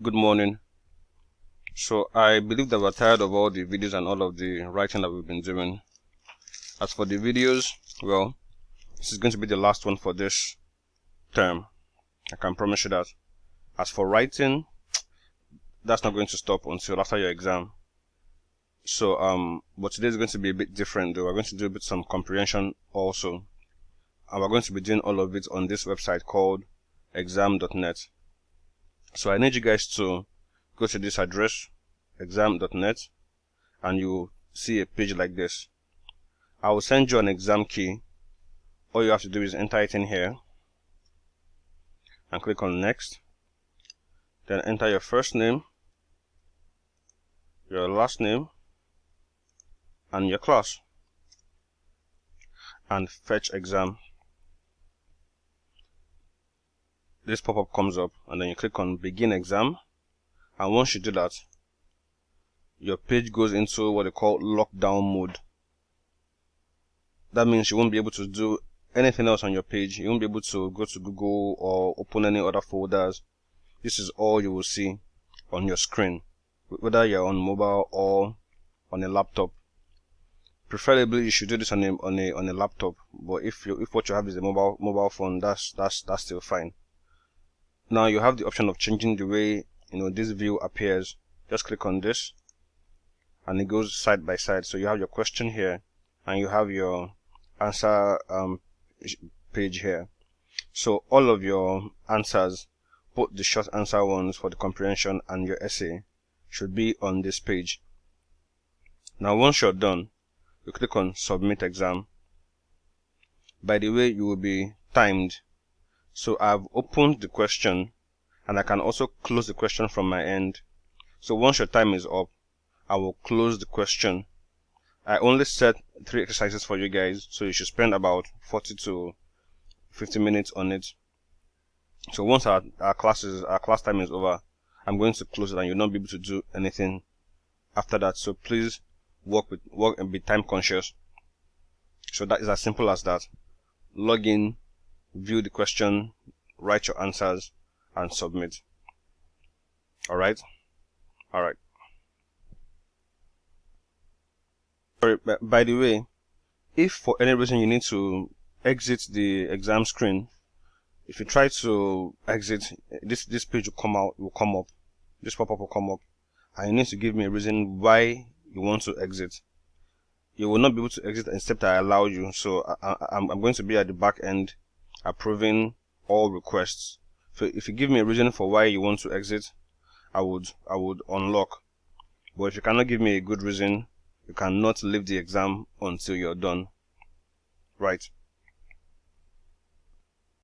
Good morning. So I believe that we're tired of all the videos and all of the writing that we've been doing. As for the videos, well, this is going to be the last one for this term. I can promise you that. As for writing, that's not going to stop until after your exam. So but today is going to be a bit different though. We're going to do a bit some comprehension also. And we're going to be doing all of it on this website called examnet. So I need you guys to go to this address, examnet, and you see a page like this. I will send you an exam key. All you have to do is enter it in here and click on next. Then enter your first name, your last name, and your class, and fetch exam. This pop-up comes up, and then you click on begin exam, and once you do that, your page goes into what they call lockdown mode. That means you won't be able to do anything else on your page. You won't be able to go to Google or open any other folders. This is all you will see on your screen, whether you're on mobile or on a laptop. Preferably you should do this on a laptop, but if what you have is a mobile phone, that's still fine. Now you have the option of changing the way this view appears. Just click on this and it goes side by side. So you have your question here and you have your answer page here. So all of your answers, both the short answer ones for the comprehension and your essay, should be on this page. Now once you're done, you click on submit exam. By the way, you will be timed. So I've opened the question and I can also close the question from my end. So once your time is up, I will close the question. I only set 3 exercises for you guys, so you should spend about 40 to 50 minutes on it. So once our class time is over, I'm going to close it and you'll not be able to do anything after that. So please work and be time conscious. So that is as simple as that. Log in, view the question, write your answers, and submit. Alright? Alright. Sorry, by the way, if for any reason you need to exit the exam screen, if you try to exit, this page will come up. This pop-up will come up, and you need to give me a reason why you want to exit. You will not be able to exit except I allow you. So I'm going to be at the back end approving all requests. So if you give me a reason for why you want to exit, I would unlock. But if you cannot give me a good reason, you cannot leave the exam until you're done. Right.